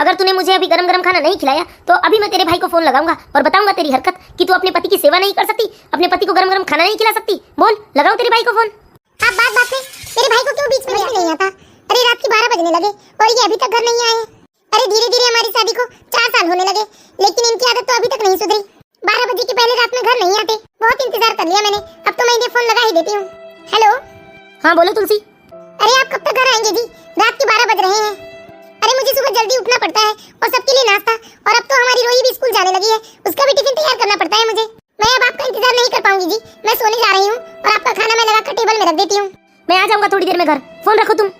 अगर तूने मुझे अभी गरम गरम खाना नहीं खिलाया तो अभी मैं तेरे भाई को फोन लगाऊंगा और बताऊंगा तेरी हरकत कि तू अपने पति की सेवा नहीं कर सकती, अपने पति को गरम गरम खाना नहीं खिला सकती। बोल, लगाओ तेरे भाई को फोन। आप बात में मेरे भाई को क्यों बीच में नहीं आता? अरे रात के 12 बजने लगे और ये अभी तक घर नहीं आए। अरे धीरे धीरे हमारी शादी को 4 साल होने लगे, लेकिन इनकी आदत तो अभी तक नहीं सुधरी। 12 बजे के पहले रात में घर नहीं आते। बहुत इंतजार कर लिया मैंने, अब तो मैं इन्हें फोन लगा ही देती हूँ। हेलो। हाँ बोलो तुलसी। अरे आप कब तक घर आएंगे जी? रात के 12 बज रहे हैं। अरे मुझे सुबह जल्दी उठना पड़ता है और सबके लिए नाश्ता, और अब तो हमारी रोही भी स्कूल जाने लगी है, उसका भी टिफिन तैयार करना पड़ता है मुझे। मैं अब आपका इंतजार नहीं कर पाऊंगी जी, मैं सोने जा रही हूँ और आपका खाना मैं लगाकर टेबल में रख देती हूँ। मैं आ जाऊंगा थोड़ी देर में घर, फोन रखो तुम।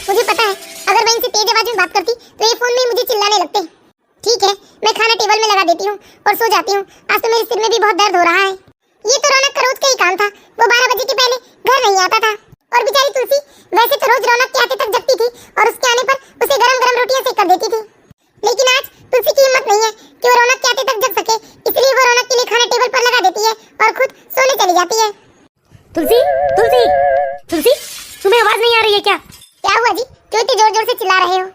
मुझे पता है अगर मैं इनसे तेज आवाज में बात करती तो ये फोन में मुझे चिल्लाने लगते। ठीक है, मैं खाना टेबल में लगा देती हूँ और सो जाती हूँ। आज तो मेरे सिर में भी बहुत दर्द हो रहा है। ये तो रौनक का रोज का ही काम था, वो 12 बजे के पहले घर नहीं आता था। और बेचारी तुलसी वैसे तो रोज रौनक के आते तक जगती थी और उसके आने पर उसे गरम गरम रोटियां सेक कर देती थी, लेकिन आज तुलसी की हिम्मत नहीं है कि वो रौनक के आते तक जग सके, इसलिए वो रौनक के लिए खाना टेबल पर लगा देती है और खुद सोने चली जाती है। तुलसी तुलसी तुलसी, तुम्हें आवाज नहीं आ रही है क्या? क्या हुआ जी, क्यों इतने जोर जोर से चिल्ला रहे हो?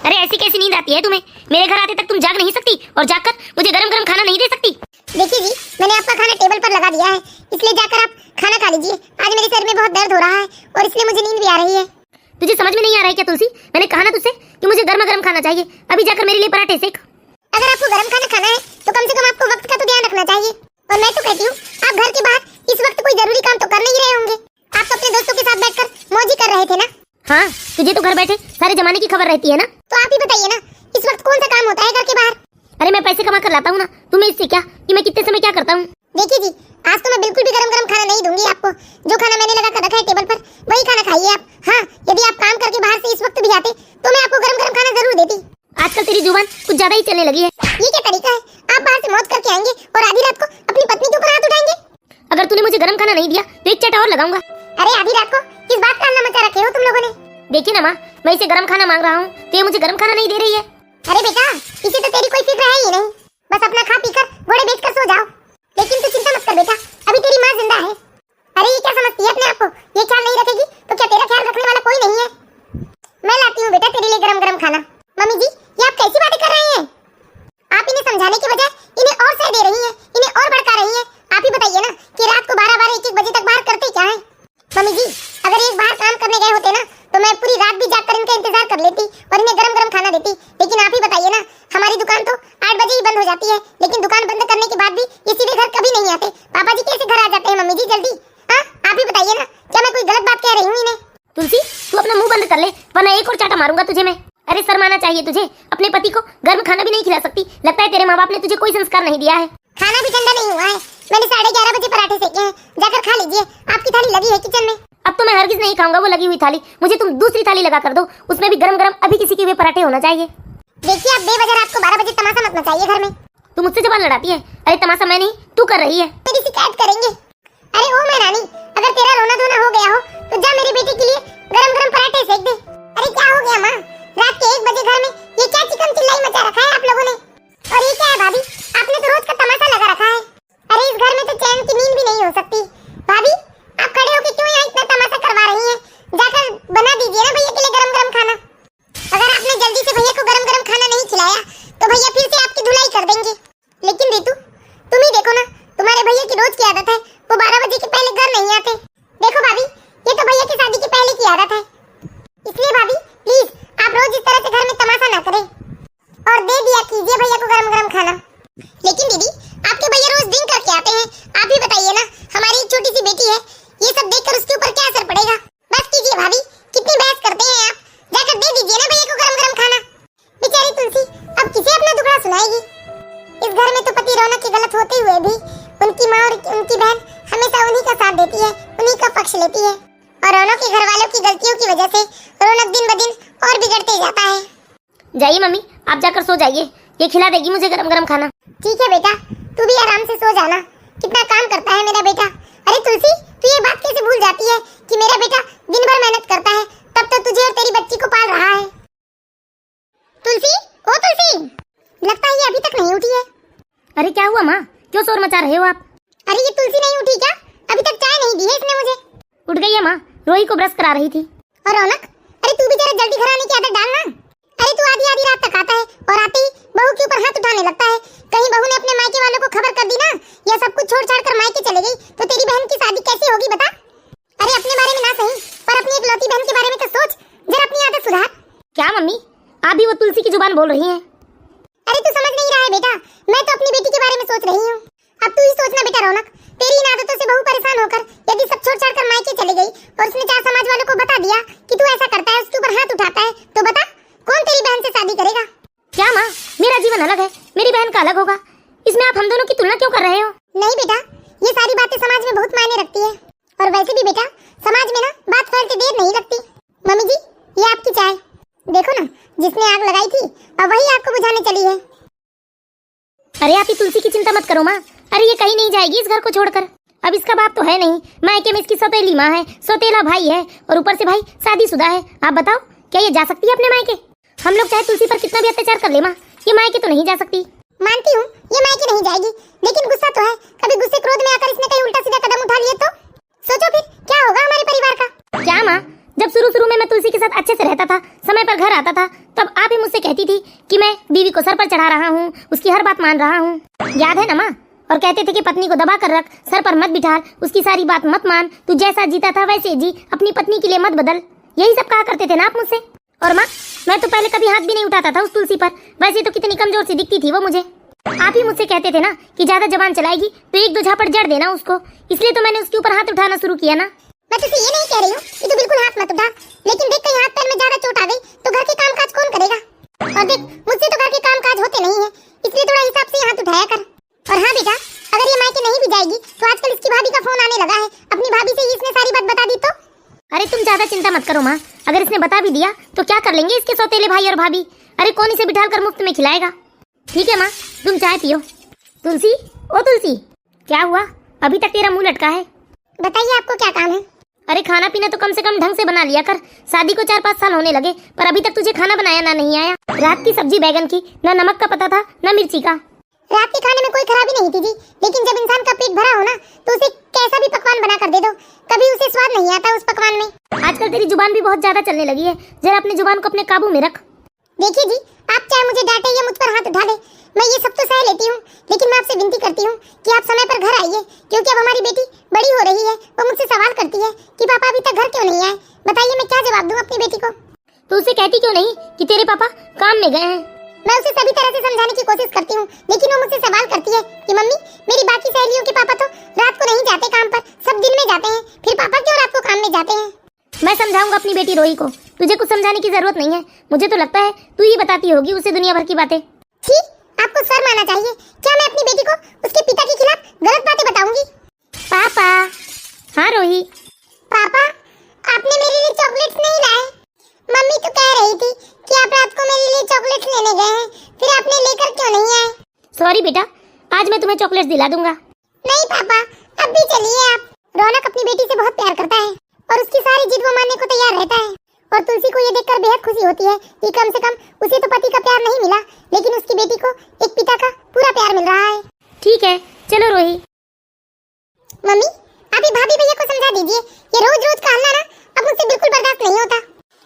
अरे ऐसी कैसी नींद आती है तुम्हें? मेरे घर आते तक तुम जाग नहीं सकती और जाकर मुझे गरम गरम खाना नहीं दे सकती? देखिए जी, मैंने आपका खाना टेबल पर लगा दिया है, इसलिए जाकर आप खाना खा लीजिए। आज मेरे सर में बहुत दर्द हो रहा है और इसलिए मुझे नींद भी आ रही है। तुझे समझ में नहीं आ रहा है क्या तुलसी? मैंने कहा ना तुझसे कि मुझे गर्मा गर्म खाना चाहिए, अभी जाकर मेरे लिए पराठे सेक। अगर आपको गर्म खाना खाना है तो कम से कम आपको वक्त का तो ध्यान रखना चाहिए। और मैं तो कहती हूँ आप घर के बाहर इस वक्त कोई जरूरी काम तो कर नहीं रहे होंगे। आप तो अपने दोस्तों के साथ बैठकर मौज कर रहे थे ना? हाँ, तुझे तो घर बैठे सारे जमाने की खबर रहती है ना। तो आप ही बताइए ना, इस वक्त कौन सा काम होता है घर के बाहर? अरे मैं पैसे कमा कर लाता हूँ ना, तुम्हें इससे क्या कि मैं कितने समय क्या करता हूँ। देखिए जी, आज तो मैं बिल्कुल भी गरम गरम खाना नहीं दूंगी आपको। जो खाना मैंने लगा कर रखा है टेबल पर वही खाना खाइए आप। हाँ, यदि आप काम करके बाहर से इस वक्त भी आते तो मैं आपको गरम गरम खाना जरूर देती। आजकल तेरी जुबान कुछ ज्यादा ही चलने लगी है। ये क्या तरीका है? आप बाहर से मौज करके आएंगे और आधी रात को अपनी पत्नी के ऊपर हाथ उठाएंगे? अगर तूने मुझे गरम खाना नहीं दिया तो एक चट और लगाऊंगा। अरे आधी रात को किस बात का हल्ला मचा रखे हो तुम लोगों ने? देखिए ना माँ, मैं इसे गरम खाना मांग रहा हूँ तो ये मुझे गरम खाना नहीं दे रही है। अरे बेटा, इसे तो तेरी कोई फिक्र है ही नहीं, बस अपना खा पीकर घोड़े बेचकर सो जाओ। लेकिन तू चिंता मत कर बेटा, अभी तेरी माँ जिंदा है। अरे ये क्या समझती है अपने आप को? ये ख्याल नहीं रखेगी तो क्या तेरा ख्याल रखने वाला कोई नहीं है? मैं लाती हूँ बेटा तेरे लिए गरम गरम खाना। मम्मी जी, ये आप कैसी बातें कर रही हैं? आप इन्हें समझाने के बजाय इन्हें और सह दे रही हैं, इन्हें और भड़का रही हैं। आप ही बताइए ना कि रात को 12-12, 1-1 बजे तक बाहर करते क्या है? मम्मी जी, अगर ये बाहर काम करने गए होते ना तो मैं पूरी रात भी जागकर इनका इंतजार कर लेती और इन्हें गरम गरम खाना देती। लेकिन आप ही बताइए ना, हमारी दुकान तो 8 बजे ही बंद हो जाती है, लेकिन दुकान बंद करने के बाद भी ये सीधे घर कभी नहीं आते। पापा जी कैसे घर आ जाते हैं मम्मी जी जल्दी? हाँ, आप ही बताइए ना, क्या मैं कोई गलत बात कह रही हूँ इन्हें? तुलसी, तू अपना मुंह बंद कर ले वरना एक और चाटा मारूंगा तुझे मैं। अरे शर्माना चाहिए तुझे, अपने पति को गर्म खाना भी नहीं खिला सकती। लगता है तेरे माँ बाप ने तुझे कोई संस्कार नहीं दिया है। खाना भी ठंडा नहीं हुआ है, मैंने 11:30 बजे पराठे सेके हैं, जाकर खा लीजिए। आपकी थाली लगी है किचन में। अब तो मैं हरगिज नहीं खाऊंगा वो लगी हुई थाली, मुझे तुम दूसरी थाली लगा कर दो, उसमें भी गरम गरम अभी किसी के हुए पराठे होना चाहिए। देखिए आप बेवजह रात को 12 बजे तमाशा मत मचाइए घर में। तुम मुझसे जबान लड़ाती है। अरे तमाशा मैं नहीं, तू कर रही है। मेरी शिकायत करेंगे? अरे ओ मैं रानी, अगर तेरा रोना धोना हो गया हो तो जा मेरे बेटे के लिए गरम गरम पराठे सेक दे। अरे क्या हो गया माँ, रात के 1 बजे घर में ये क्या चिकन चिल्लाई मचा रखा है आप लोगों ने? और ये क्या है भाभी, आपने तो रोज का तमाशा लगा रखा है। अरे इस घर में तो चैन की नींद भी नहीं हो सकती। भाभी आप खड़े होके क्यों यहाँ इतना तमाशा करवा रही हैं? जाकर बना दीजिए ना भैया के लिए गरम गरम खाना। अगर आपने जल्दी से भैया को गरम गरम खाना नहीं खिलाया तो भैया फिर से आपकी धुलाई कर देंगे। लेकिन रितु तुम ही देखो ना, तुम्हारे भैया की रोज की आदत है, वो 12 बजे के पहले घर नहीं आते। देखो भाभी, ये तो भैया की शादी के पहले की आदत है, इसलिए भाभी प्लीज आप रोज इस तरह से घर में तमाशा ना करें और दे दिया कीजिए भैया को गरम गरम खाना। लेकिन दीदी आपके भैया रोज दिन करके आते हैं, आप ही बताइए ना, हमारी एक छोटी सी बेटी है, ये सब देखकर उसके ऊपर क्या असर पड़ेगा? बस कीजिए भाभी, कितनी बहस करते हैं आप, जाकर दे दीजिए ना भैया को गरम गरम खाना। बेचारी तुलसी अब किसे अपना दुखड़ा सुनाएगी? इस घर में तो पति रौनक के गलत होते हुए भी उनकी माँ और उनकी बहन हमेशा उन्हीं का साथ देती है, उन्हीं का पक्ष लेती है, और रौनक के घर वालों की गलतियों की वजह से रौनक दिन ब दिन और बिगड़ते जाता है। जाइए मम्मी, आप जाकर सो जाइए, ये खिला देगी मुझे गरम गरम खाना। ठीक है बेटा, तू भी आराम से सो जाना, कितना काम करता है मेरा बेटा। अरे तुलसी तू ये बात कैसे भूल जाती है कि मेरा बेटा दिन भर मेहनत करता है, तब तो तुझे और तेरी बच्ची को पाल रहा है। तुलसी, ओ तुलसी, लगता है ये अभी तक नहीं उठी है। अरे क्या हुआ माँ, क्यों शोर मचा रहे हो आप? अरे ये तुलसी नहीं उठी क्या? अभी तक चाय नहीं दी है इसने मुझे। उठ गई है माँ, रोही को ब्रश करा रही थी। और रौनक, अरे तू भी जरा जल्दी घर आने की आदत डालना। अरे अरे तू आधी आधी रात तक आता है और आते ही बहू के ऊपर हाथ उठाने लगता है। कहीं बहू ने अपने मायके वालों को खबर कर दी ना, या सब कुछ छोड़ छाड़ कर मायके चले गई, तो तेरी बहन की शादी कैसे होगी बता। अरे अपने बारे में ना सही, पर अपनी इकलौती बहन के बारे में तो सोच, जरा अपनी आदत सुधार। क्या मम्मी, आप भी वो तुलसी की जुबान बोल रही हैं? अरे तू समझ नहीं रहा है बेटा, मैं तो अपनी बेटी के बारे में सोच रही हूँ। अब तू ही सोचना बेटा रौनक, तेरी इन आदतों से बहू परेशान होकर यदि सब छोड़ छाड़ कर मायके चले गई और उसने चार समाज वालों को बता दिया कि तू ऐसा करता है, उसके ऊपर हाथ उठाता है, तो बता कौन तेरी बहन से शादी करेगा। क्या माँ, मेरा जीवन अलग है, मेरी बहन का अलग होगा, इसमें आप हम दोनों की तुलना क्यों कर रहे हो? नहीं बेटा, ये सारी बातें समाज में बहुत मायने रखती है, और वैसे भी बेटा समाज में ना बात फैलते देर नहीं लगती। मम्मी जी, ये आपकी चाय देखो ना, जिसने आग लगाई थी और वही आग को बुझाने चली है। अरे आप ही तुलसी की चिंता मत करो माँ, अरे ये कहीं नहीं जाएगी इस घर को छोड़कर। अब इसका बाप तो है नहीं, मायके में इसकी सौतेली माँ है, सौतेला भाई है, और ऊपर से भाई शादीशुदा है। आप बताओ, क्या ये जा सकती है अपने मायके? हम लोग चाहे तुलसी पर कितना भी अत्याचार कर ले माँ, ये मायके तो नहीं जा सकती। मानती हूँ ये मायके नहीं जाएगी, लेकिन गुस्सा तो है, कभी गुस्से क्रोध में आकर इसने कहीं उल्टा सीधा कदम उठा लिए तो सोचो फिर क्या होगा हमारे परिवार का। क्या माँ, जब शुरू में मैं तुलसी के साथ अच्छे से रहता था, समय पर घर आता था, तब आप ही मुझसे कहती थी कि मैं बीवी को सर पर चढ़ा रहा हूँ, उसकी हर बात मान रहा हूँ, याद है ना माँ? और कहते थे कि पत्नी को दबा कर रख, सर पर मत बिठा, उसकी सारी बात मत मान, तू जैसा जीता था वैसे जी, अपनी पत्नी के लिए मत बदल, यही सब कहा करते थे ना आप मुझसे। और माँ, मैं तो पहले कभी हाथ भी नहीं उठाता था उस तुलसी पर, वैसे तो कितनी कमजोर सी दिखती थी वो मुझे। आप ही मुझसे कहते थे ना कि ज्यादा जबान चलाएगी तो एक दो झापड़ जड़ देना उसको, इसलिए तो मैंने उसके ऊपर हाथ उठाना शुरू किया ना। मैं तुझसे ये नहीं कह रही हूँ कि तू बिल्कुल हाथ मत उठा, लेकिन देख कहीं हाथ पैर में ज्यादा चोट आ गई तो घर के कामकाज कौन करेगा। और देख मुझसे तो घर के कामकाज होते नहीं है, इसलिए थोड़ा हिसाब से हाथ उठाया कर। और हाँ बेटा, अगर ये मायके नहीं भी जाएगी तो आजकल इसकी भाभी का फोन आने लगा है, अपनी भाभी से इसने सारी बात बता दी तो। अरे तुम ज्यादा चिंता मत करो माँ, अगर इसने बता भी दिया तो क्या कर लेंगे इसके सौतेले भाई और भाभी? अरे कौन इसे बिठाल कर मुफ्त में खिलाएगा। ठीक है माँ, तुम चाय पियो। तुलसी, ओ तुलसी, क्या हुआ? अभी तक तेरा मुंह लटका है। बताइए आपको क्या काम है? अरे खाना पीना तो कम से कम ढंग से बना लिया कर, शादी को 4-5 साल होने लगे, पर अभी तक तुझे खाना बनाया ना नहीं आया। रात की सब्जी बैगन की, ना नमक का पता था ना मिर्ची का। रात के खाने में कोई खराबी नहीं थी जी, लेकिन जब इंसान का पेट भरा हो ना तो उसे कैसा भी पकवान बना कर दे दो, कभी उसे स्वाद नहीं आता उस पकवान में। आजकल तेरी जुबान भी बहुत ज्यादा चलने लगी है, जरा अपनी जुबान को अपने काबू में रख। देखिए जी, आप चाहे मुझे डांटे या मुझ पर हाथ उठा ले, मैं ये सब तो सह लेती हूँ, लेकिन मैं आपसे विनती करती हूँ कि आप समय पर घर आइए, क्योंकि अब हमारी बेटी बड़ी हो रही है। वो मुझसे सवाल करती है कि पापा अभी तक घर क्यों नहीं आए। बताइए मैं क्या जवाब दूँ अपनी बेटी को। तो उसे कहती क्यों नहीं कि तेरे पापा काम में गए हैं? मैं उसे सभी तरह से समझाने की कोशिश करती हूँ, लेकिन वो मुझसे सवाल करती है कि मम्मी मेरी बाकी सहेलियों के पापा तो रात को नहीं जाते काम पर, सब दिन में जाते हैं, फिर पापा क्यों रात को काम में जाते हैं। मैं समझाऊंगा अपनी बेटी रोही को, तुझे कुछ समझाने की जरूरत नहीं है, मुझे तो लगता है तू ही बताती होगी उसे दुनिया भर की बातें। ठीक, आपको शर्म आना चाहिए। क्या मैं अपनी बेटी को उसके पिता के खिलाफ गलत बातें बताऊंगी? पापा। हाँ रोही। पापा, आपने मेरे लिए चॉकलेट्स नहीं लाए। मम्मी तो कह रही थी कि आप रात को मेरे लिए चॉकलेट्स लेने गए हैं, फिर आपने लेकर क्यों नहीं आए? सॉरी बेटा, आज मैं तुम्हें चॉकलेट्स दिला दूंगा। नहीं पापा, अब भी चलिए आप। रौनक अपनी बेटी से बहुत प्यार करता है और उसकी सारी जिद वो मानने को तैयार रहता है, और तुलसी को ये देखकर बेहद खुशी होती है कि कम से कम उसे तो पति का प्यार नहीं मिला, लेकिन उसकी बेटी को एक पिता का पूरा प्यार मिल रहा है। ठीक है, चलो रोही। मम्मी, आप ही भाभी भैया को समझा दीजिए, ये रोज रोज का हल्ला ना अब मुझसे बिल्कुल बर्दाश्त नहीं होता।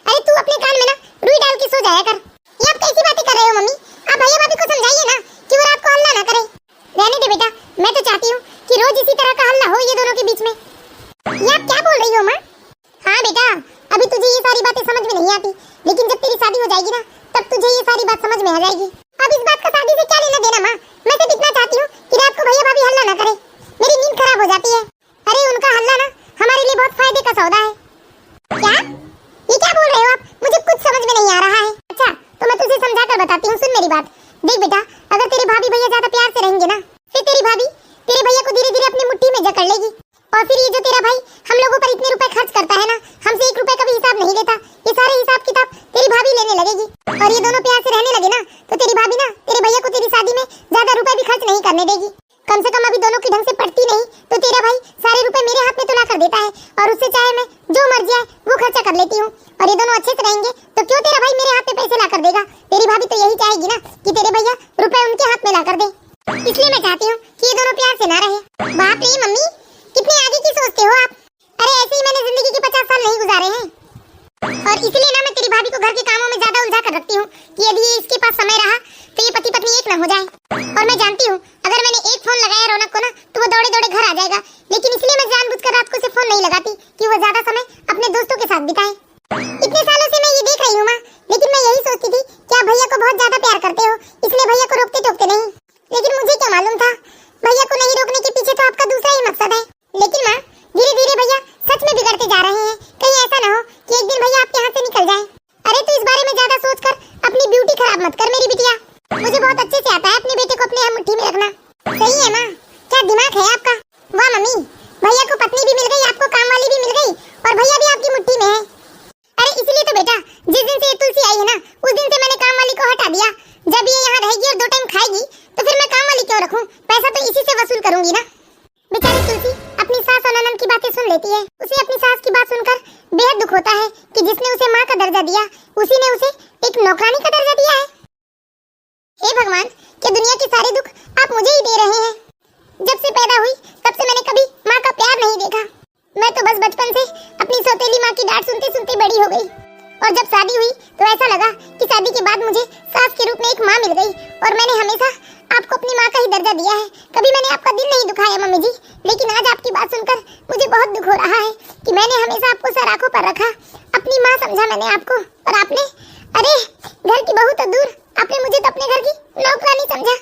अरे तू अपने कान में ना रुई डाल के सो जाया कर। ये आप कैसी बातें कर रहे हो मम्मी? आप भैया भाभी को समझाइए ना कि वो रात को हल्ला ना करे। रहने दे बेटा, मैं तो चाहती हूँ कि रोज इसी तरह का हल्ला हो ये दोनों के बीच में। ये आप क्या बोल रही हो माँ? हाँ बेटा, अभी तुझे ये सारी बातें समझ में नहीं आती, लेकिन जब तेरी शादी हो जाएगी ना तब तुझे ये सारी बात समझ में आ जाएगी। अब इस बात का शादी से क्या लेना देना माँ? मैं सिर्फ इतना चाहती हूँ कि रात को भैया भाभी हल्ला ना करे, मेरी नींद खराब हो जाती है। अरे उनका हल्ला ना हमारे लिए बहुत फायदे का सौदा है। क्या? ये क्या बोल रहे हो आप? मुझे कुछ समझ में नहीं आ रहा है। अच्छा तो मैं तुझे समझा कर बताती हूँ, सुन मेरी बात। देख बेटा, अगर तेरे भाभी भैया ज्यादा प्यार से रहेंगे ना, फिर तेरी भाभी तेरे भैया को धीरे धीरे अपनी मुट्ठी में जकड़ लेगी, और फिर ये जो तेरा भाई हम लोगों पर इतने रुपए खर्च करता है ना, हमसे 1 रुपए का भी हिसाब नहीं देता, ये सारे हिसाब किताब तेरी भाभी लेने लगेगी। और ये दोनों प्यार से रहने लगे ना तो तेरी भाभी ना तेरे भैया को तेरी शादी में ज्यादा रुपए भी खर्च नहीं करने देगी। कम से कम अभी दोनों की ढंग से पड़ती नहीं तो तेरा भाई सारे रुपए मेरे हाथ में तुला कर देता है, और उससे चाहे मैं जो मर्जी आए वो खर्चा कर लेती हूँ। और ये दोनों अच्छे से रहेंगे तो क्यों तेरा भाई मेरे हाथ में पैसे ला कर देगा? तेरी भाभी तो यही चाहेगी ना कि तेरे भैया रुपए उनके हाथ में ला कर दे। इसलिए मैं चाहती हूँ कि ये दोनों प्यार से ना रहे। बाप रे मम्मी, कितने आगे की सोचते हो आप। अरे ऐसे ही मैंने जिंदगी के 50 साल नहीं गुजारे हैं, और इसलिए ना मैं तेरी भाभी को घर के कामों में ज्यादा उलझा कर ख्याल रखती हूँ कि यदि ये इसके पास समय रहा तो ये पति पत्नी एक न हो जाए। और मैं जानती हूँ अगर मैंने एक फोन लगाया रौनक को ना तो वो दौड़े दौड़े घर आ जाएगा, लेकिन इसलिए मैं जानबूझकर रात को उसे फोन नहीं लगाती कि वो ज्यादा समय अपने दोस्तों के साथ बिताए। इतने सालों से मैं ये देख रही हूँ माँ, लेकिन मैं यही सोचती थी कि आप भैया को बहुत ज्यादा प्यार करते हो, इसलिए भैया को रोकते टोकते नहीं। लेकिन मुझे क्या मालूम था भैया को नहीं रोकने के पीछे तो आपका दूसरा ही मकसद है। लेकिन माँ धीरे धीरे भैया सच में बिगड़ते जा रहे हैं, कहीं ऐसा ना हो कि एक दिन भैया आपके हाथ से निकल जाए। अरे तो इस बारे में ज्यादा सोचकर अपनी ब्यूटी खराब मत कर मेरी बिटिया, मुझे बहुत अच्छे से आता है अपने बेटे को अपने मुट्ठी में रखना। सही है माँ, क्या दिमाग है आपका। वाह मम्मी, भैया को पत्नी भी मिल गई, आपको काम वाली भी मिल गई और भैया भी आपकी मुट्ठी में है। अरे इसलिए तो बेटा जिस दिन से ये तुलसी आई है ना उस दिन से मैंने काम वाली को हटा दिया। जब ये यहाँ रहेगी और 2 टाइम खाएगी तो फिर मैं काम वाली क्यों रखूं, पैसा तो इसी से वसूल करूंगी ना। बेचारी तुलसी अपनी सास और ननद की बातें सुन लेती है, उसे अपनी सास की बात सुनकर बेहद दुख होता है कि जिसने उसे माँ का दर्जा दिया उसी ने उसे एक नौकरानी का दर्जा दिया है। हे भगवान, क्या दुनिया के सारे दुख आप मुझे ही दे रहे हैं। जब से पैदा हुई तब से मैंने कभी माँ का प्यार नहीं देखा। मैं तो बस बचपन से अपनी सौतेली माँ की डांट सुनते सुनते बड़ी हो गई, और जब शादी हुई तो ऐसा लगा कि शादी के बाद मुझे सास के रूप में एक माँ मिल गई और मैंने हमेशा आपको अपनी माँ का ही दर्जा दिया है। कभी मैंने आपका दिल नहीं दुखाया मम्मी जी, लेकिन आज आपकी बात सुनकर मुझे बहुत दुख हो रहा है कि मैंने हमेशा आपको सर आंखों पर रखा, अपनी माँ समझा मैंने आपको, और आपने अरे घर की बहू तो दूर, आपने मुझे तो अपने घर की नौकरानी समझा।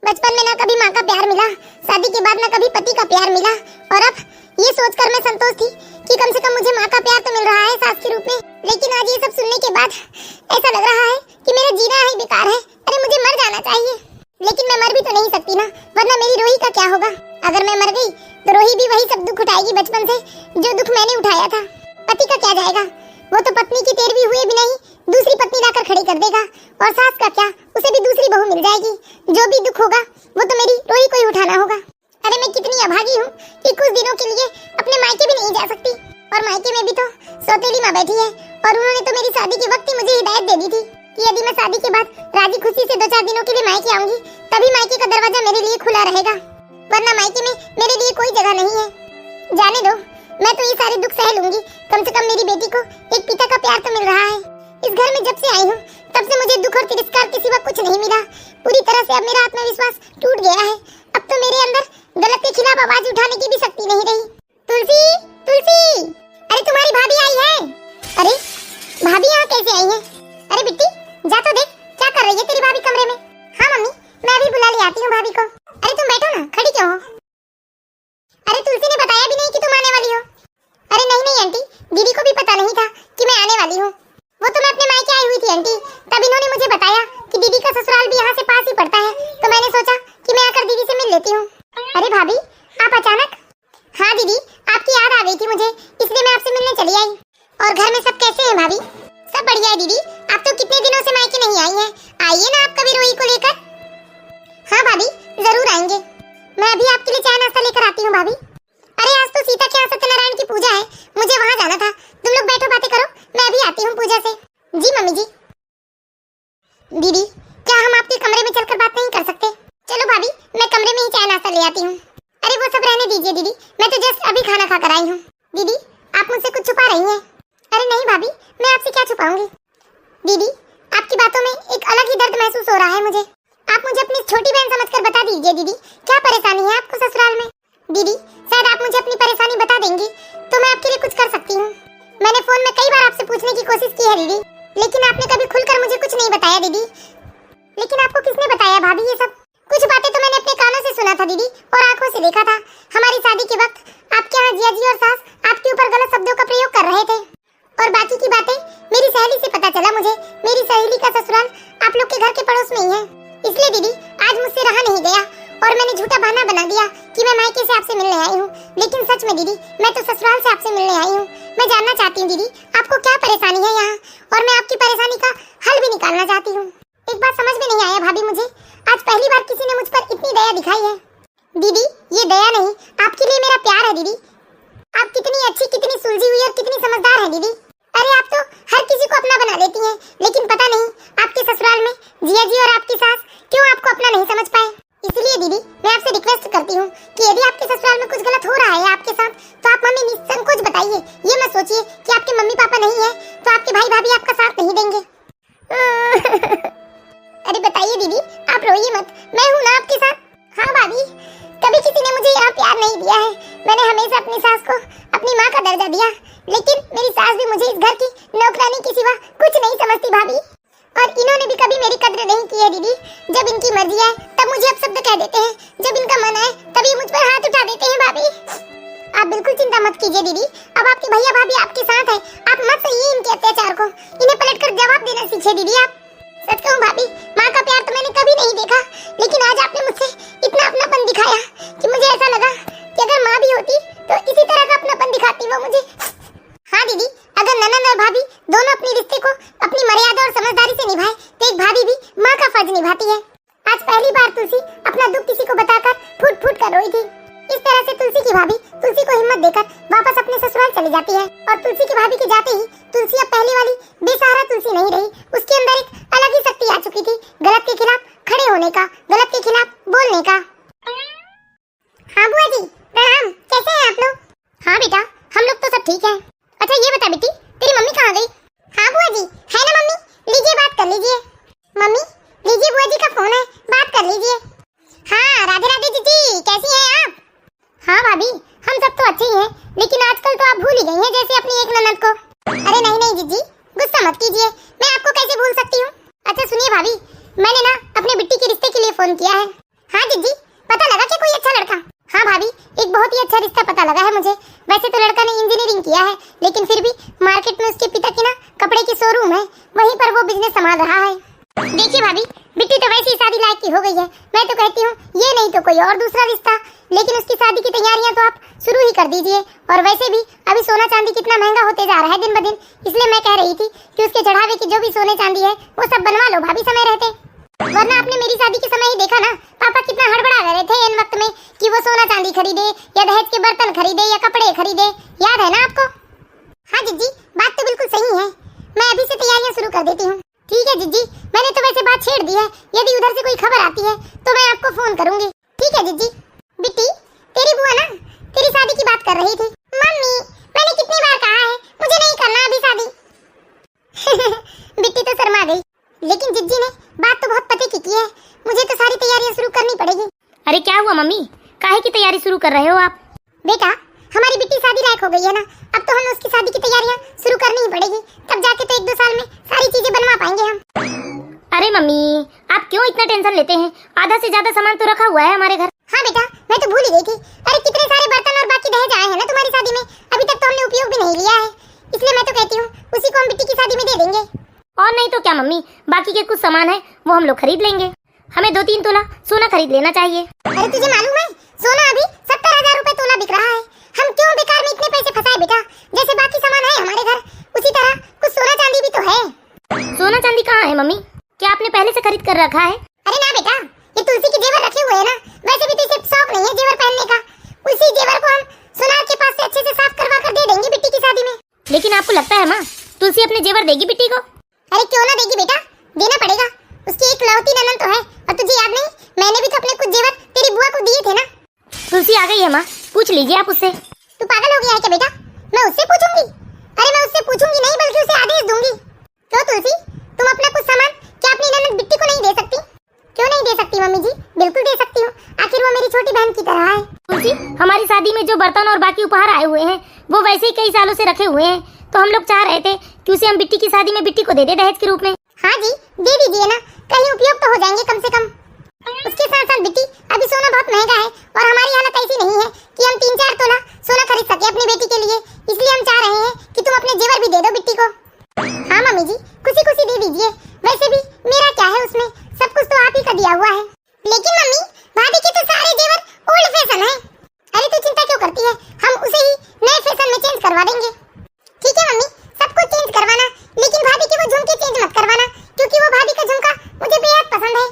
बचपन में ना कभी माँ का प्यार मिला, शादी के बाद ना कभी पति का प्यार मिला, और अब ये सोचकर मैं संतोष थी कि कम से कम मुझे माँ का प्यार तो मिल रहा है सास के रूप में। लेकिन आज ये सब सुनने के बाद ऐसा लग रहा है कि मेरा जीना ही बेकार है। अरे मुझे मर जाना चाहिए, लेकिन मैं मर भी तो नहीं सकती ना, वरना मेरी रोही का क्या होगा। अगर मैं मर गई तो रोही भी वही सब दुख उठाएगी बचपन से जो दुख मैंने उठाया था। पति का क्या जाएगा, वो तो पत्नी की 13वीं हुए भी नहीं दूसरी पत्नी लाकर खड़ी कर देगा, और सास का क्या, उसे भी दूसरी बहू मिल जाएगी। जो भी दुख होगा वो तो मेरी रोही को ही उठाना होगा। अरे मैं कितनी अभागी हूँ कि कुछ दिनों के लिए अपने मायके भी नहीं जा सकती, और मायके में भी तो सौतेली माँ बैठी है, और उन्होंने तो मेरी शादी के वक्त ही मुझे हिदायत दे दी थी कि यदि मैं शादी के बाद राजी खुशी से 2-4 दिनों के लिए मायके आऊंगी तभी मायके का दरवाजा मेरे लिए खुला रहेगा, वरना मायके में मेरे लिए कोई जगह नहीं है। जाने दो, मैं तो ये सारे दुख सह लूंगी, कम से कम मेरी बेटी को एक पिता का प्यार तो मिल रहा है। इस घर में जब से आई हूँ तब से मुझे दुख और तिरस्कार के सिवा कुछ नहीं मिला। पूरी तरह से अब मेरा आत्मविश्वास टूट गया है। अब तो मेरे अंदर गलत के खिलाफ आवाज उठाने की भी शक्ति नहीं रही। तुलसी, तुलसी, अरे तुम्हारी भाभी आई है। अरे भाभी यहाँ कैसे आई है? अरे बिट्टी जा तो देख क्या कर रही है तेरी भाभी कमरे में। हाँ मम्मी, मैं अभी बुला ले आती हूँ भाभी को। अरे तुम बैठो ना, खड़ी क्यों हो? अरे तुलसी ने बताया भी नहीं कि तुम आने वाली हो। अरे नहीं नहीं आंटी, दीदी को भी पता नहीं था कि मैं आने वाली हूँ। वो तो मैं अपने मायके आई हुई थी आंटी, तब इन्होंने मुझे बताया कि दीदी का ससुराल भी यहाँ से पास ही पड़ता है, तो मैंने सोचा कि मैं आकर दीदी से मिल लेती हूँ। अरे भाभी आप अचानक? हाँ दीदी, आपकी याद आ गई थी मुझे, इसलिए मैं आपसे मिलने चली आई। और घर में सब कैसे हैं भाभी? सब बढ़िया है दीदी, आप तो कितने दिनों से मायके नहीं आई हैं, आइए ना आप कभी रोही को लेकर। हाँ भाभी जरूर आएंगे, मैं अभी आपके लिए चाय नाश्ता लेकर आती हूँ भाभी। अरे आज तो सीता के यहाँ सत्यनारायण की पूजा है, मुझे वहाँ जाना था। तुम लोग बैठो बातें करो, मैं अभी आती हूँ पूजा से। जी मम्मी जी। दीदी क्या हम आपके कमरे में चलकर बात नहीं कर सकते? चलो भाभी मैं कमरे में ही चाय नाश्ता ले आती हूँ। अरे वो सब रहने दीजिए दीदी, मैं तो जस्ट अभी खाना खा कर आई हूँ। दीदी आप मुझसे कुछ छुपा रही हैं? अरे नहीं भाभी, मैं आपसे क्या छुपाऊंगी। दीदी आपकी बातों में एक अलग ही दर्द महसूस हो रहा है मुझे, आप मुझे अपनी छोटी बहन समझकर बता दीजिए दीदी, क्या परेशानी है आपको ससुराल में? दीदी शायद आप मुझे अपनी परेशानी बता देंगी तो मैं आपके लिए कुछ कर सकती हूँ। मैंने फोन में कई बार आपसे पूछने की कोशिश की है दीदी, लेकिन आपने कभी खुलकर मुझे कुछ नहीं बताया दीदी। लेकिन आपको किसने बताया भाभी ये सब? कुछ बातें तो मैंने अपने कानों से सुना था दीदी, और आंखों से देखा था। हमारी शादी के वक्त आपके यहाँ जिया जी और सास आपके ऊपर गलत शब्दों का प्रयोग कर रहे थे, और बाकी की बातें मेरी सहेली से पता चला मुझे। मेरी सहेली का ससुराल आप लोग के घर के पड़ोस में ही है, इसलिए दीदी आज मुझसे रहा नहीं गया और मैंने झूठा बहाना बना दिया कि मैं मायके से आपसे मिलने आई हूँ। लेकिन सच में दीदी मैं तो ससुराल से आपसे मिलने आई हूँ। मैं जानना चाहती हूँ दीदी आपको क्या परेशानी है यहाँ, और मैं आपकी परेशानी का हल भी निकालना चाहती हूँ। एक बात समझ में नहीं आया भाभी मुझे, आज पहली बार किसी ने मुझ पर इतनी दया दिखाई है। दीदी ये दया नहीं, आपके लिए मेरा प्यार है दीदी। आप कितनी अच्छी, कितनी सुलझी हुई और कितनी समझदार है दीदी। अरे आप तो हर किसी को अपना बना लेती हैं, लेकिन पता नहीं आपके ससुराल में जिया जी और आपकी सास क्यों आपको अपना नहीं समझ पाए। इसलिए दीदी मैं आपसे रिक्वेस्ट करती हूँ कि यदि आपके ससुराल में कुछ गलत हो रहा है आपके साथ तो आप हमें निसंकोच बताइए। ये मत सोचिए कि आपके मम्मी पापा नहीं है तो आपके भाई भाभी आपका साथ नहीं देंगे। घर की नौकरानी के सिवा कुछ नहीं समझती भाभी। और इन्होंने भी कभी मेरी कद्र नहीं की है दीदी। जब इनकी मर्जी है तब मुझे अपशब्द कह देते हैं, जब इनका मन है तभी मुझ पर हाथ उठा देते हैं भाभी। आप बिल्कुल चिंता मत कीजिए दीदी, अब आपके भैया भाभी आपके साथ है। आप मत सहिए इनके अत्याचार को, इन्हें पलटकर जवाब देना सीखिए दीदी आप। सच कहूं भाभी, माँ का प्यार तो मैंने कभी नहीं देखा, लेकिन आज आपने मुझसे इतना अपनापन दिखाया कि मुझे ऐसा लगा कि अगर माँ भी होती तो इसी तरह का अपनापन दिखाती वो मुझे। हाँ दीदी, अगर ननद और भाभी दोनों अपने रिश्ते को अपनी मर्यादा और समझदारी से निभाए तो एक भाभी भी माँ का फर्ज निभाती है। आज पहली बार तुलसी अपना दुख किसी को बताकर फूट फूट कर रोई थी। इस तरह से तुलसी की भाभी तुलसी को हिम्मत देकर वापस अपने ससुराल चली जाती है। और तुलसी की भाभी के जाते ही तुलसी अब पहले वाली बेसहारा तुलसी नहीं रही, उसके अंदर एक अलग ही शक्ति आ चुकी थी, गलत के खिलाफ खड़े होने का, गलत के खिलाफ बोलने का। हाँ बुआ जी प्रणाम, कैसे हैं आप लोग? हाँ बेटा, हम लोग तो सब ठीक है। अच्छा ये बता बेटी, तेरी मम्मी कहाँ गई? हाँ बुआ जी, है ना मम्मी, लीजिए बात कर लीजिए। मम्मी लीजिए, बुआ जी का फोन है, बात कर लीजिए। हाँ राधे राधे जीजी, कैसी हैं आप? हाँ भाभी, हम सब तो अच्छे ही हैं, लेकिन आजकल तो आप भूल ही गई हैं जैसे अपनी एक ननद को। अरे नहीं नहीं जीजी, गुस्सा मत कीजिए, मैं आपको कैसे भूल सकती हूँ। अच्छा सुनिए भाभी, मैंने ना अपने बिट्टी के रिश्ते के लिए फोन किया है। हाँ जीजी, पता लगा कि कोई अच्छा लड़का? हाँ भाभी, एक बहुत ही अच्छा रिश्ता पता लगा है मुझे। वैसे तो लड़का ने इंजीनियरिंग किया है, लेकिन फिर भी मार्केट में उसके पिता की ना कपड़े की शोरूम है, वहीं पर वो बिजनेस संभाल रहा है। देखिए भाभी, बिट्टी तो वैसे ही शादी लायक की हो गई है, मैं तो कहती हूँ ये नहीं तो कोई और दूसरा रिश्ता, लेकिन उसकी शादी की तैयारियां तो आप शुरू ही कर दीजिए। और वैसे भी अभी सोना चांदी कितना महंगा होते जा रहा है दिन ब दिन, इसलिए मैं कह रही थी कि उसके चढ़ावे की जो भी सोने चांदी है वो सब बनवा लो भाभी समय रहते। वरना आपने मेरी शादी के समय ही देखा ना, पापा कितना हड़बड़ा रहे थे इन वक्त में कि वो सोना चांदी खरीदे या दहेज के बर्तन खरीदे या कपड़े खरीदे, याद है ना आपको? हाँ जीजी, बात तो बिल्कुल सही है, मैं अभी से तैयारियां शुरू कर देती हूँ। ठीक है जीजी, मैंने तो वैसे बात छेड़ दी है, यदि उधर से कोई खबर आती है तो मैं आपको फोन करूंगी। ठीक है जीजी। बिट्टी, तेरी बुआ ना तेरी शादी की बात कर रही थी। मम्मी मैंने कितनी बार कहा है मुझे नहीं करना अभी शादी। बिट्टी तो शर्मा गई, लेकिन जीजी ने बात तो बहुत पते की है, मुझे तो सारी तैयारियां शुरू करनी पड़ेगी। अरे क्या हुआ मम्मी, काहे की तैयारी शुरू कर रहे हो आप? बेटा हमारी बिट्टी शादी लायक हो गई है ना, अब तो हमें उसकी शादी की तैयारियां शुरू करनी ही पड़ेगी, तब जाके तो 1-2 साल में सारी चीजें बनवा पाएंगे हम। अरे मम्मी, आप क्यों इतना टेंशन लेते हैं? आधा से ज्यादा सामान तो रखा हुआ है हमारे घर। हाँ बेटा, मैं तो भूल ही गई थी। अरे कितने सारे बर्तन और बाकी दहेज आए हैं ना तुम्हारी शादी में, अभी तक तो हमने उपयोग भी नहीं लिया है, इसलिए मैं तो कहती हूँ उसी को हम बिट्टी की शादी में दे देंगे। और नहीं तो क्या मम्मी, बाकी के कुछ सामान है वो हम लोग खरीद लेंगे, हमें 2-3 तोला सोना खरीद लेना चाहिए। अरे तुझे मालूम है सोना अभी 70,000 रुपए तोला बिक रहा है, हम क्यों बेकार में इतने पैसे फंसाए बेटा? जैसे बाकी सामान है हमारे घर, उसी तरह कुछ सोना चांदी भी तो है। सोना चांदी कहाँ है मम्मी, क्या आपने पहले से खरीद कर रखा है? अरे ना बेटा, ये तुलसी के जेवर रखे हुए हैं ना, वैसे भी तो इसे शौक नहीं है जेवर पहनने का, उसी जेवर को हम सुनार के पास से अच्छे से साफ करवा कर दे देंगे बिट्टी की शादी में। लेकिन आपको लगता है माँ तुलसी अपने जेवर देगी बिट्टी को? अरे क्यों ना देगी बेटा, देना पड़ेगा, उसकी एक लौती ननद तो है। और तुझे याद नहीं, मैंने भी तो अपने कुछ जेवर तेरी बुआ को दिए थे ना। तुलसी आ गई है माँ, पूछ लीजिए आप उससे। तू पागल हो गया है क्या बेटा? मैं उससे पूछूंगी? अरे मैं उससे पूछूंगी नहीं, बल्कि उसे आदेश दूंगी। क्यों तुलसी, तुम अपना कुछ सामान क्या अपनी ननद बिट्टी को नहीं दे सकती? क्यों नहीं दे सकती मम्मी जी, बिल्कुल दे सकती हूँ, आखिर वो मेरी छोटी बहन की तरह है। तुलसी, हमारी शादी में जो बर्तन और बाकी उपहार आए हुए हैं वो वैसे ही कई सालों से रखे हुए हैं, तो हम लोग चाह रहे थे कि उसे हम बिट्टी की शादी में बिट्टी को दे दे दहेज के रूप में। हाँ जी दे दीजिए ना, कहीं उपयोग तो हो जाएंगे कम से कम। उसके साथ साथ बिट्टी, अभी सोना बहुत महंगा है और हमारी हालत ऐसी नहीं है कि हम 3-4 तोला सोना खरीद सके अपनी बेटी के लिए, इसलिए हम चाह रहे हैं कि तुम अपने जेवर भी दे दो बिट्टी को। हाँ मम्मी जी, खुशी खुशी दे दीजिए, वैसे भी मेरा क्या है उसमें, सब कुछ तो आप ही का दिया हुआ है। लेकिन मम्मी, भाभी के तो सारे जेवर ओल्ड फैशन है। अरे तू चिंता क्यों करती है, हम उसे ही नए फैशन में चेंज करवा देंगे। ठीक है मम्मी, सब कुछ चेंज करवाना, लेकिन भाभी के वो झुमके चेंज मत करवाना, क्योंकि वो भाभी का झुमका मुझे बेहद पसंद है।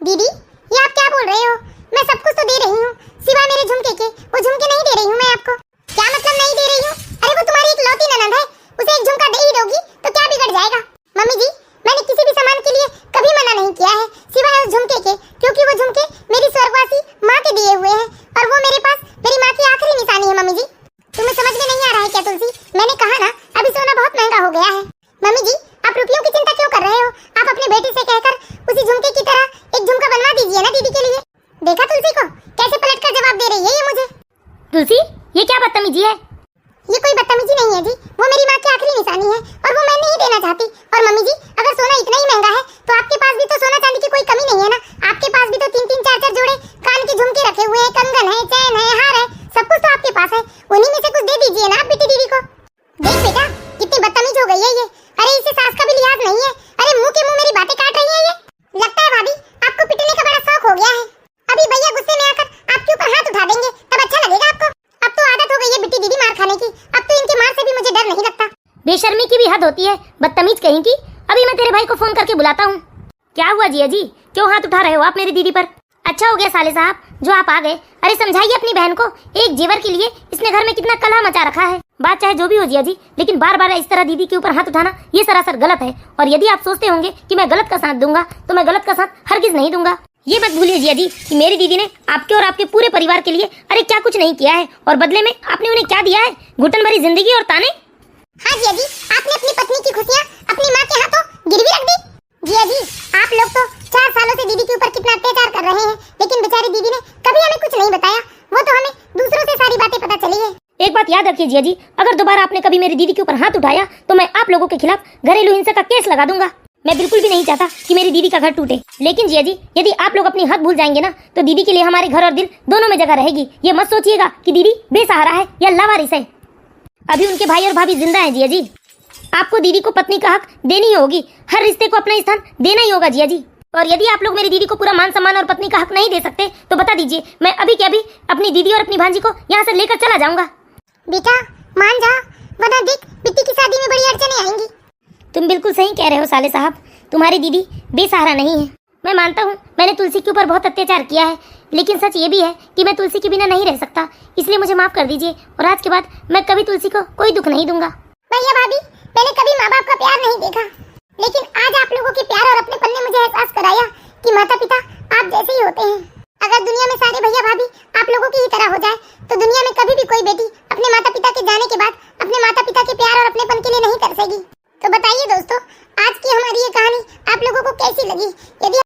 दीदी ये आप क्या बोल रहे हो, मैं सब कुछ तो दे रही हूँ, सिवाय मेरे झुमके के, वो झुमके नहीं दे रही हूँ मैं आपको। क्या मतलब नहीं दे रही हूँ? अरे वो तुम्हारी एक लौती ननद है, उसे एक झुमका दे ही दोगी तो क्या बिगड़ जाएगा? मम्मी जी, मैंने किसी भी सामान के लिए कभी मना नहीं किया है सिवाय उस झुमके के, क्योंकि वो झुमके मेरी स्वर्गवासी माँ के दिए हुए हैं और वो मेरे पास मेरी माँ की आखिरी निशानी है। मम्मी जी तुम्हें समझ में नहीं आ रहा है क्या तुलसी? मैंने कहा ना अभी सोना बहुत महंगा हो गया है। मम्मी जी आप रुपयों की चिंता क्यों कर रहे हो, आप अपने बेटे से कहकर उसी झुमके की तरह एक झुमका बनवा दीजिए ना दीदी के लिए। देखा तुलसी को कैसे पलट कर जवाब दे रही है ये मुझे। तुलसी, ये क्या बदतमीजी है? ये कोई बदतमीजी नहीं है जी, वो मेरी माँ की आखिरी निशानी है और वो मैं नहीं देना चाहती। और मम्मी जी, अगर सोना इतना ही महंगा है तो आपके पास भी तो सोना चांदी की कोई कमी नहीं है ना। आपके पास भी तो 3-3 4-4 जोड़े कान के झुमके रखे हुए हैं, कंगन है, चैन है, हार है, सब कुछ तो आपके पास है। उन्हीं में से कुछ दे दीजिए ना आप बेटी दीदी को। देख बेटा, कितनी बदतमीज हो गई है ये। अरे इसे सास का भी लिहाज नहीं है। अरे मुंह के मुंह मेरी बातें काट रही है ये। लगता है भाभी आपको पिटने का बड़ा शौक हो गया है। अभी भैया गुस्से में आकर आपके ऊपर हाथ उठा देंगे तब अच्छा लगेगा आपको। अब तो आदत हो गई है बेटी दीदी मार खाने की। अब तो इनके मार से भी मुझे डर नहीं लगता। बेशर्मी की भी हद होती है, बदतमीज कहीं की। अभी मैं तेरे भाई को फोन करके बुलाता हूँ। क्या हुआ जिया जी, क्यों हाथ उठा रहे हो आप मेरी दीदी पर? अच्छा हो गया साले साहब जो आप आ गए। अरे समझाइए अपनी बहन को, एक जेवर के लिए इसने घर में कितना कलह मचा रखा है। बात चाहे जो भी हो जिया जी, लेकिन बार बार इस तरह दीदी के ऊपर हाथ उठाना ये सरासर गलत है। और यदि आप सोचते होंगे कि मैं गलत का साथ दूंगा तो मैं गलत का साथ हरगिज नहीं दूंगा। ये मत भूलिए जिया जी कि मेरी दीदी ने आपके और आपके पूरे परिवार के लिए अरे क्या कुछ नहीं किया है, और बदले में आपने उन्हें क्या दिया है? घुटन भरी जिंदगी और ताने। हाँ जिया जी, आपने अपनी पत्नी की खुशियाँ अपनी माँ के हाथों गिरवी रख दी। जिया जी, आप लोग तो 4 सालों से दीदी के ऊपर कितना अत्याचार कर रहे हैं, लेकिन बेचारी दीदी ने कभी हमें कुछ नहीं बताया। वो तो हमें दूसरों से सारी बातें पता चली है। एक बात याद रखिए जिया जी, अगर दोबारा आपने कभी मेरी दीदी के ऊपर हाथ उठाया तो मैं आप लोगों के खिलाफ घरेलू हिंसा का केस लगा दूंगा। मैं बिल्कुल भी नहीं चाहता कि मेरी दीदी का घर टूटे। लेकिन जिया जी, यदि आप लोग अपनी हद भूल जाएंगे ना तो दीदी के लिए हमारे घर और दिल दोनों में जगह रहेगी। ये मत सोचिएगा कि दीदी बेसहारा है या लावारिस है। अभी उनके भाई और भाभी जिंदा हैं जिया जी। आपको दीदी को पत्नी का हक देनी ही होगी। हर रिश्ते को अपना स्थान देना ही होगा जिया जी। और यदि आप लोग मेरी दीदी को पूरा मान सम्मान और पत्नी का हक नहीं दे सकते तो बता दीजिए, मैं अभी के अभी अपनी दीदी और अपनी भांजी को यहाँ से लेकर चला जाऊंगा। बेटा मान जा, वरना देख बिट्टी की शादी में बड़ी अड़चनें आएंगी। तुम बिल्कुल सही कह रहे हो साले साहब, तुम्हारी दीदी बेसहारा नहीं है। मैं मानता हूँ मैंने तुलसी के ऊपर बहुत अत्याचार किया है, लेकिन सच ये भी है कि मैं तुलसी के बिना नहीं रह सकता। इसलिए मुझे माफ कर दीजिए और आज के बाद मैं कभी तुलसी को कोई दुख नहीं दूंगा। भैया भाभी, मैंने कभी माँ बाप का प्यार नहीं देखा, लेकिन आज आप लोगों के प्यार और अपनेपन ने मुझे एहसास कराया कि माता पिता आप जैसे ही होते हैं। अगर दुनिया में सारे भैया भाभी आप लोगों की ही तरह हो जाए तो दुनिया में कभी भी कोई